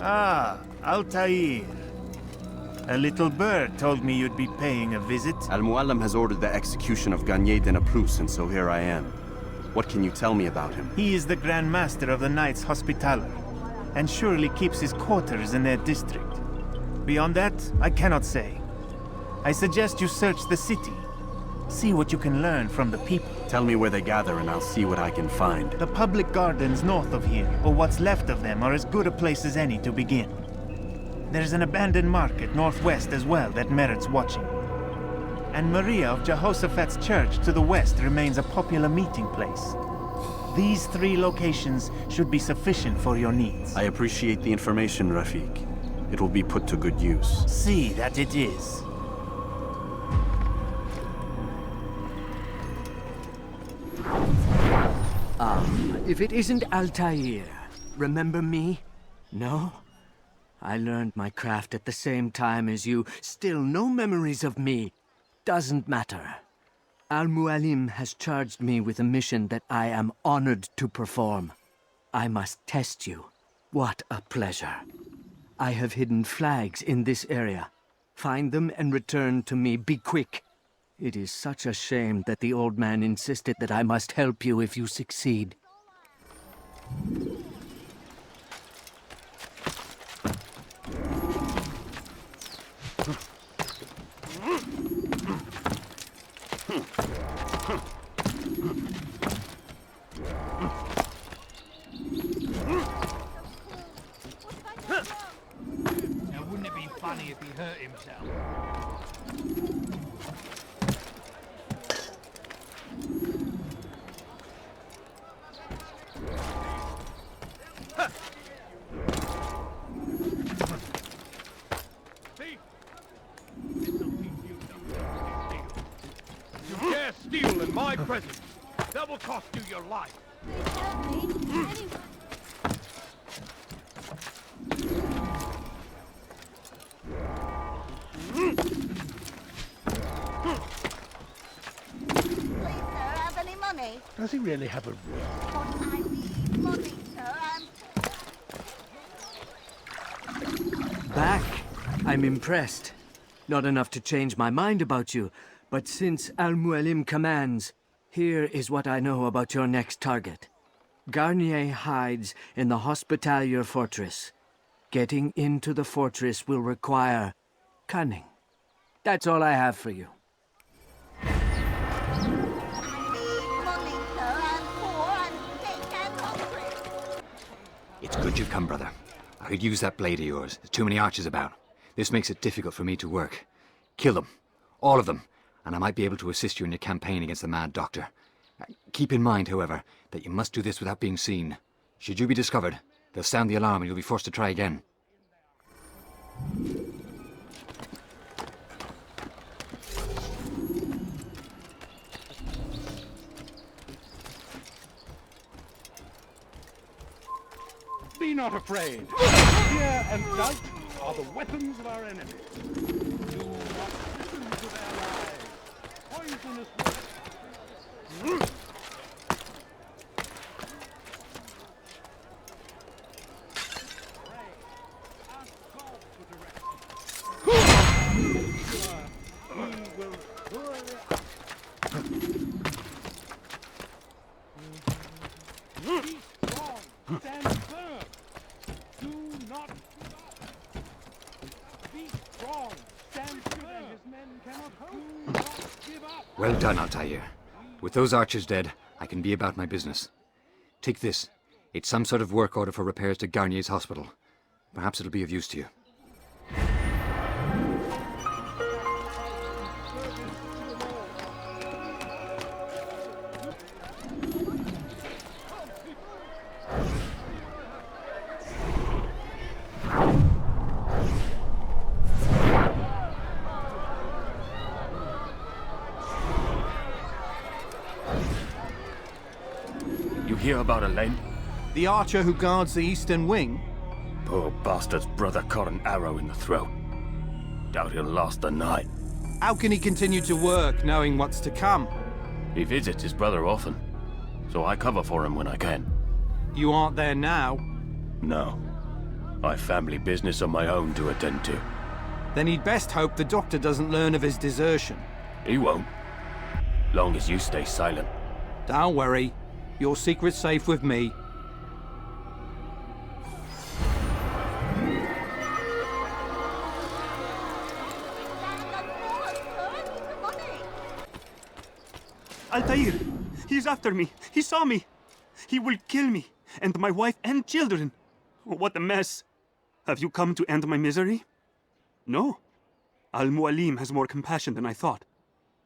Ah, Altair. A little bird told me you'd be paying a visit. Al-Mualim has ordered the execution of Garnier de Naplouse, and so here I am. What can you tell me about him? He is the Grand Master of the Knights Hospitaller, and surely keeps his quarters in their district. Beyond that, I cannot say. I suggest you search the city. See what you can learn from the people. Tell me where they gather and I'll see what I can find. The public gardens north of here, or what's left of them, are as good a place as any to begin. There's an abandoned market northwest as well that merits watching. And Maria of Jehoshaphat's church to the west remains a popular meeting place. These 3 locations should be sufficient for your needs. I appreciate the information, Rafiq. It will be put to good use. See that it is. If it isn't Altair, remember me? No? I learned my craft at the same time as you. Still no memories of me. Doesn't matter. Al-Mualim has charged me with a mission that I am honored to perform. I must test you. What a pleasure. I have hidden flags in this area. Find them and return to me. Be quick. It is such a shame that the old man insisted that I must help you if you succeed. Now, wouldn't it be funny if he hurt himself? You dare steal in my presence? That will cost you your life. Does he really have a room? Money, sir, Back? I'm impressed. Not enough to change my mind about you, but since Al-Mualim commands, here is what I know about your next target. Garnier hides in the Hospitalier Fortress. Getting into the fortress will require cunning. That's all I have for you. It's good you've come, brother. I could use that blade of yours. There's too many archers about. This makes it difficult for me to work. Kill them. All of them. And I might be able to assist you in your campaign against the Mad Doctor. Keep in mind, however, that you must do this without being seen. Should you be discovered, they'll sound the alarm and you'll be forced to try again. Be not afraid. Fear and doubt are the weapons of our enemies. Do not listen to their lies. Poisonous words. Pray. Ask God for direction. He will surely be strong. Stand firm. Do not give up. Be strong. Stand firm. His men cannot hold. Do not give up. Well done, Altair. With those archers dead, I can be about my business. Take this. It's some sort of work order for repairs to Garnier's hospital. Perhaps it'll be of use to you. You hear about Elaine? The archer who guards the eastern wing? Poor bastard's brother caught an arrow in the throat. Doubt he'll last the night. How can he continue to work, knowing what's to come? He visits his brother often, so I cover for him when I can. You aren't there now. No. I've family business of my own to attend to. Then he'd best hope the doctor doesn't learn of his desertion. He won't. Long as you stay silent. Don't worry. Your secret's safe with me. Altair! He's after me! He saw me! He will kill me, and my wife and children! What a mess! Have you come to end my misery? No. Al-Mualim has more compassion than I thought.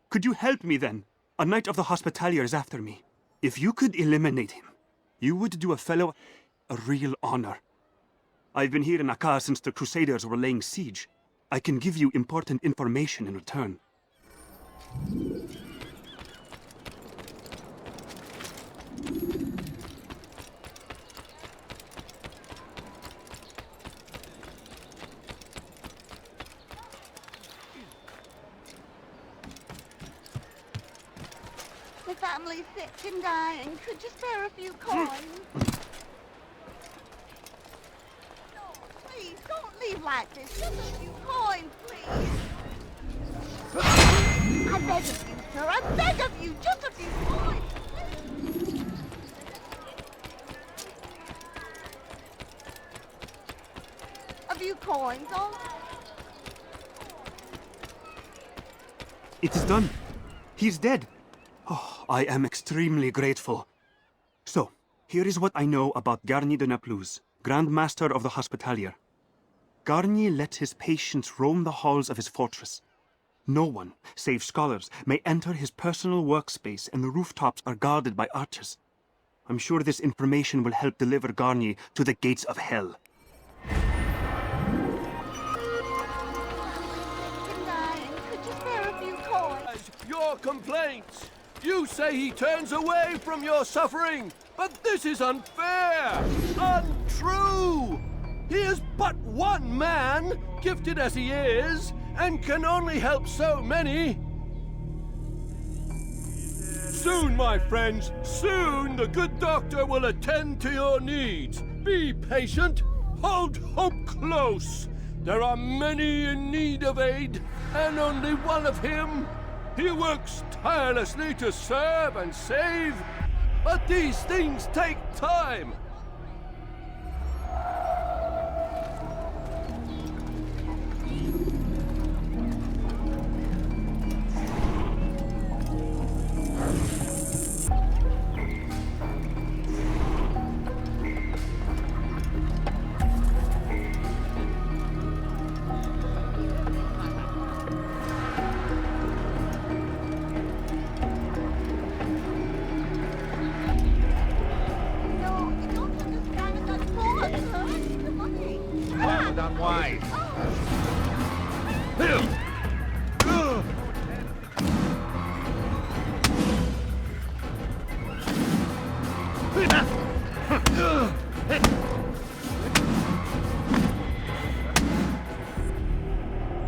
Could you help me then? A knight of the Hospitalier is after me. If you could eliminate him, you would do a fellow a real honor. I've been here in Akkar since the Crusaders were laying siege. I can give you important information in return. The family's sick and dying. Could you spare a few coins? No, please, don't leave like this. Just a few coins, please. I beg of you, sir. I beg of you. Just a few coins, please. A few coins, all right? It is done. He's dead. Oh, I am extremely grateful. So, here is what I know about Garnier de Naplouse, Grand Master of the Hospitalier. Garnier let his patients roam the halls of his fortress. No one, save scholars, may enter his personal workspace, and the rooftops are guarded by archers. I'm sure this information will help deliver Garnier to the gates of hell. Your complaints. You say he turns away from your suffering, but this is unfair, untrue. He is but one man, gifted as he is, and can only help so many. Soon, my friends, soon the good doctor will attend to your needs. Be patient, hold hope close. There are many in need of aid, and only one of him. He works tirelessly to serve and save, but these things take time.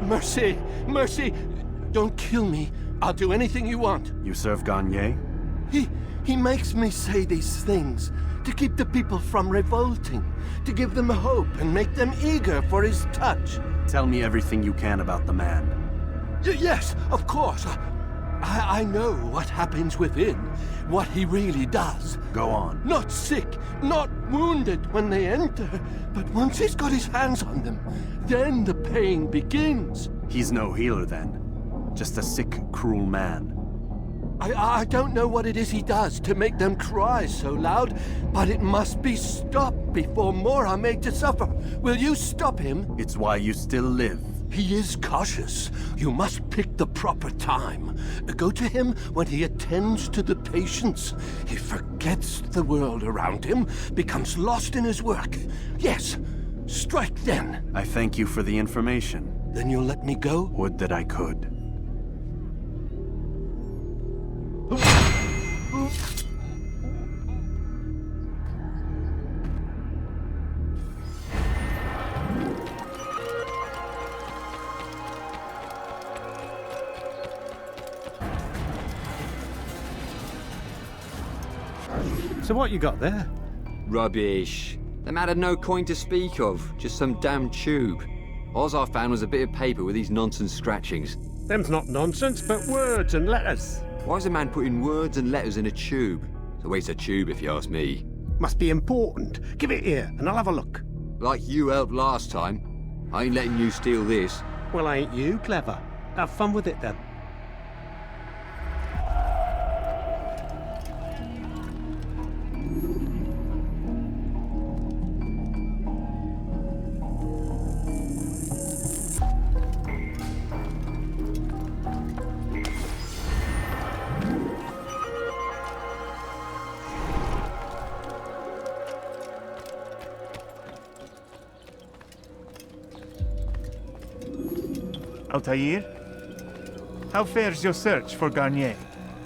Mercy! Mercy! Don't kill me. I'll do anything you want. You serve Garnier? He makes me say these things to keep the people from revolting, to give them hope and make them eager for his touch. Tell me everything you can about the man. Yes, of course. I know what happens within, what he really does. Go on. Not sick, not wounded when they enter, but once he's got his hands on them, then the pain begins. He's no healer then. Just a sick, cruel man. I don't know what it is he does to make them cry so loud, but it must be stopped before more are made to suffer. Will you stop him? It's why you still live. He is cautious. You must pick the proper time. Go to him when he attends to the patients. He forgets the world around him, becomes lost in his work. Yes, strike then. I thank you for the information. Then you'll let me go? Would that I could. So what you got there? Rubbish. The man had no coin to speak of, just some damn tube. All I found was a bit of paper with these nonsense scratchings. Them's not nonsense, but words and letters. Why's a man putting words and letters in a tube? It's a waste of tube, if you ask me. Must be important. Give it here, and I'll have a look. Like you helped last time. I ain't letting you steal this. Well, ain't you clever? Have fun with it, then. Altair? How fares your search for Garnier?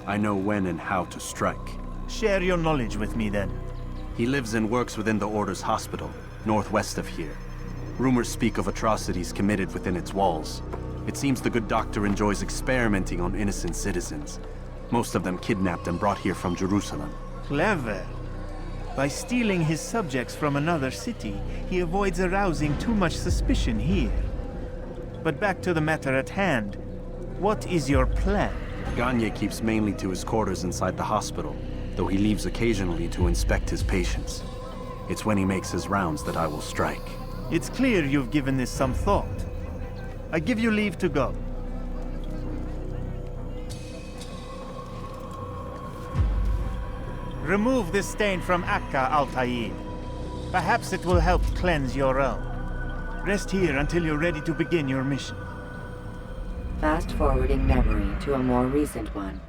I know when and how to strike. Share your knowledge with me, then. He lives and works within the Order's hospital, northwest of here. Rumors speak of atrocities committed within its walls. It seems the good doctor enjoys experimenting on innocent citizens. Most of them kidnapped and brought here from Jerusalem. Clever. By stealing his subjects from another city, he avoids arousing too much suspicion here. But back to the matter at hand. What is your plan? Garnier keeps mainly to his quarters inside the hospital, though he leaves occasionally to inspect his patients. It's when he makes his rounds that I will strike. It's clear you've given this some thought. I give you leave to go. Remove this stain from Akka, Altair. Perhaps it will help cleanse your own. Rest here until you're ready to begin your mission. Fast-forwarding memory to a more recent one.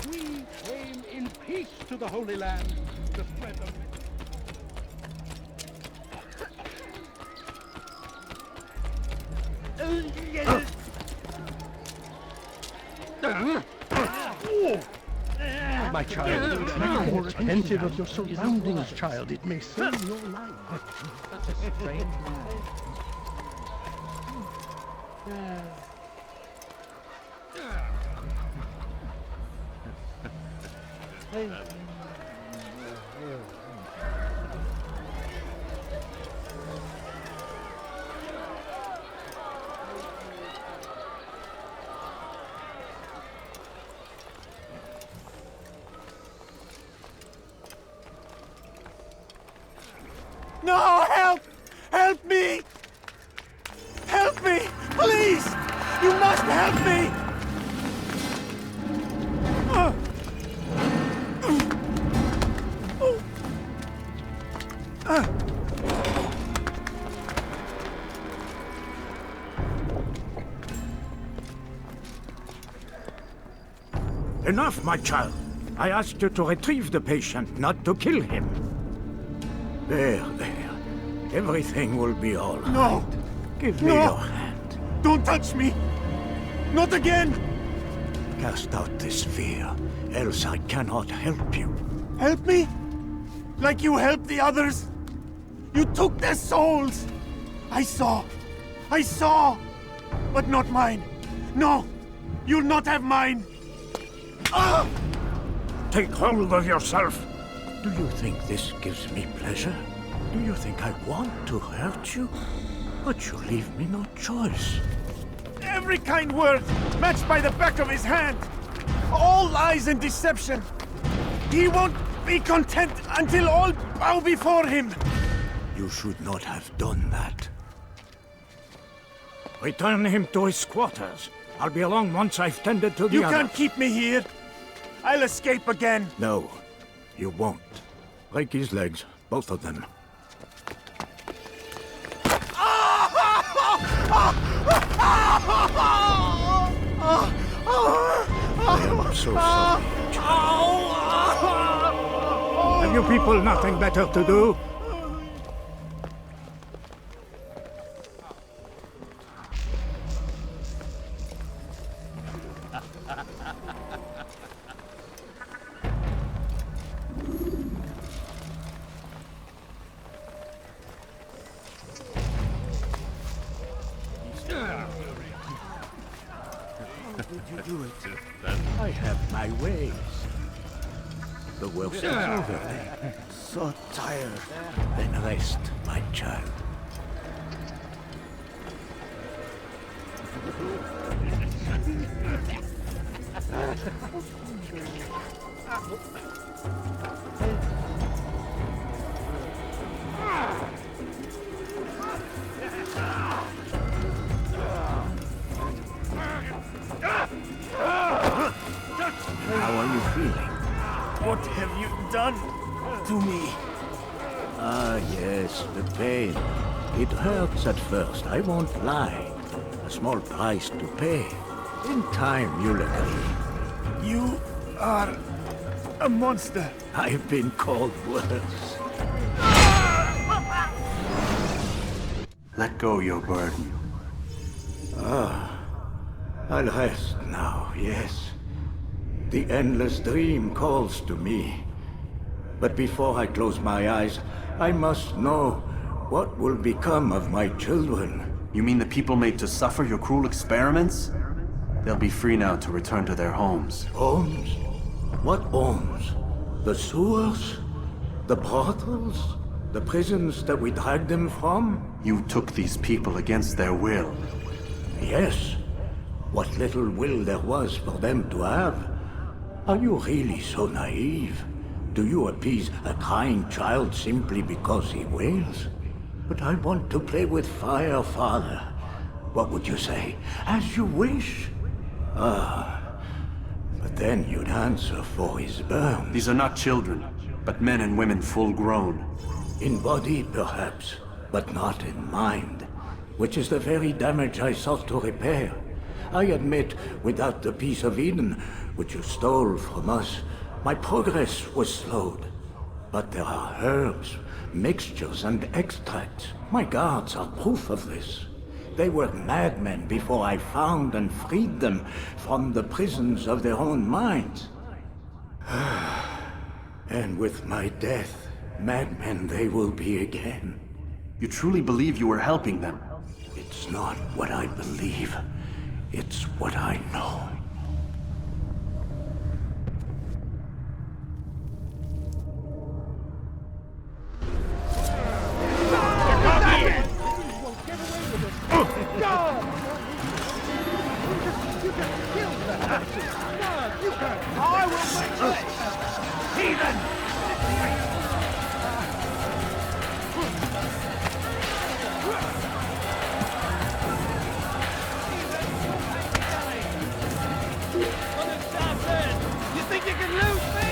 We came in peace to the Holy Land to spread the... My child, be more attentive of your surroundings, child. It may save your life. That's a strange No, help! Help me! Help me! Please! You must help me! Enough, my child. I asked you to retrieve the patient, not to kill him. There. Everything will be all right. No! Give me your hand. Don't touch me! Not again! Cast out this fear, else I cannot help you. Help me? Like you helped the others? You took their souls! I saw! But not mine! No! You'll not have mine! Ah! Take hold of yourself! Do you think this gives me pleasure? Do you think I want to hurt you? But you leave me no choice. Every kind word matched by the back of his hand! All lies and deception! He won't be content until all bow before him! You should not have done that. Return him to his quarters. I'll be along once I've tended to the You others. can't keep me here! I'll escape again! No. You won't. Break his legs, both of them. I am so sorry, child. Have you people nothing better to do? I have my ways. The worst is over. So tired. Then rest, my child. How are you feeling? What have you done to me? Ah, yes, the pain. It hurts at first, I won't lie. A small price to pay. In time, you'll agree. You are a monster. I've been called worse. Let go your burden. I'll rest now, yes. The endless dream calls to me. But before I close my eyes, I must know what will become of my children. You mean the people made to suffer your cruel experiments? They'll be free now to return to their homes. Homes? What homes? The sewers? The brothels? The prisons that we dragged them from? You took these people against their will. Yes. What little will there was for them to have. Are you really so naive? Do you appease a crying child simply because he wails? But I want to play with fire, Father. What would you say? As you wish. But then you'd answer for his burns. These are not children, but men and women full grown. In body, perhaps, but not in mind. Which is the very damage I sought to repair. I admit, without the piece of Eden, which you stole from us, my progress was slowed. But there are herbs, mixtures, and extracts. My guards are proof of this. They were madmen before I found and freed them from the prisons of their own minds. And with my death, madmen they will be again. You truly believe you were helping them? It's not what I believe. It's what I know. I will make it! Heathen! You think you can lose me?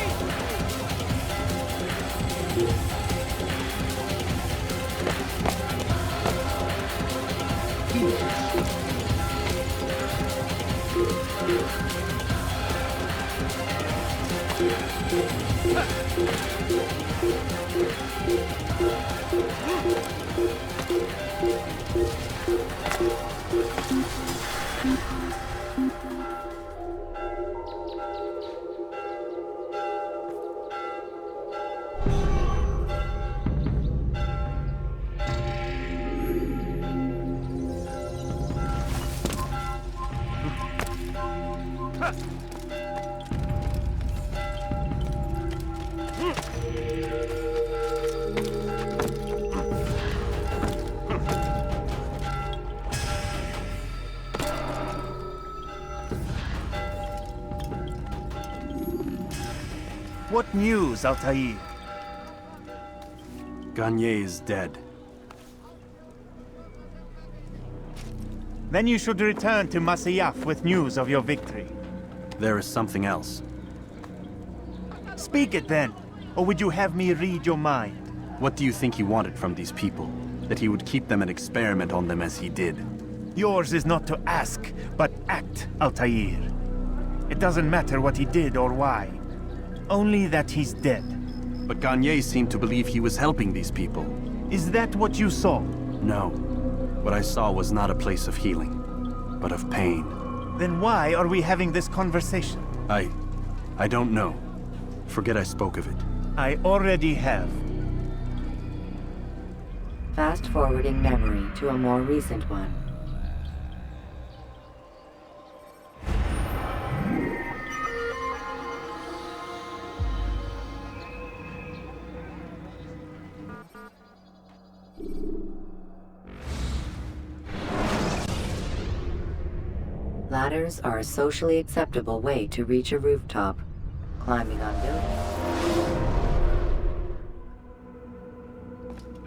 What news, Altair? Garnier is dead. Then you should return to Masyaf with news of your victory. There is something else. Speak it then. Or would you have me read your mind? What do you think he wanted from these people? That he would keep them and experiment on them as he did? Yours is not to ask, but act, Altair. It doesn't matter what he did or why. Only that he's dead. But Garnier seemed to believe he was helping these people. Is that what you saw? No. What I saw was not a place of healing, but of pain. Then why are we having this conversation? I don't know. Forget I spoke of it. I already have. Fast-forwarding memory to a more recent one. Ladders are a socially acceptable way to reach a rooftop. Climbing on buildings.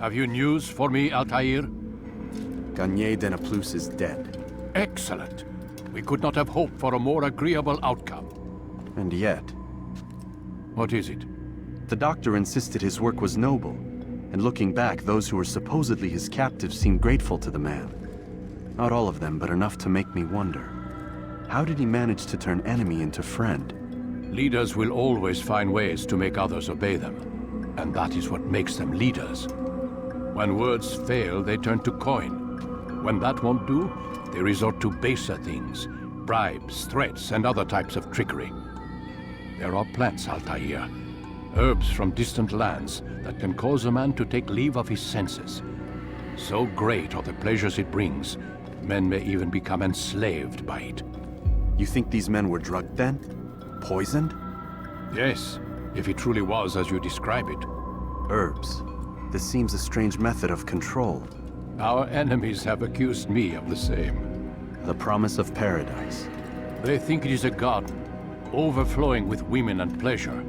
Have you news for me, Altair? Garnier de Naplouse is dead. Excellent. We could not have hoped for a more agreeable outcome. And yet... What is it? The doctor insisted his work was noble, and looking back, those who were supposedly his captives seemed grateful to the man. Not all of them, but enough to make me wonder. How did he manage to turn enemy into friend? Leaders will always find ways to make others obey them, and that is what makes them leaders. When words fail, they turn to coin. When that won't do, they resort to baser things, bribes, threats, and other types of trickery. There are plants, Altair, herbs from distant lands that can cause a man to take leave of his senses. So great are the pleasures it brings, men may even become enslaved by it. You think these men were drugged then? Poisoned? Yes, if it truly was as you describe it. Herbs. This seems a strange method of control. Our enemies have accused me of the same. The promise of paradise. They think it is a garden, overflowing with women and pleasure.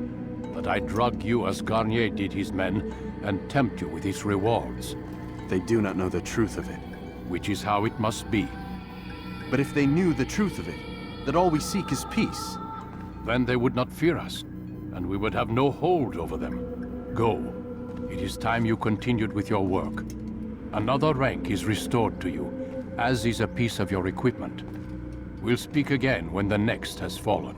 But I drug you as Garnier did his men, and tempt you with its rewards. They do not know the truth of it. Which is how it must be. But if they knew the truth of it, that all we seek is peace, then they would not fear us, and we would have no hold over them. Go. It is time you continued with your work. Another rank is restored to you, as is a piece of your equipment. We'll speak again when the next has fallen.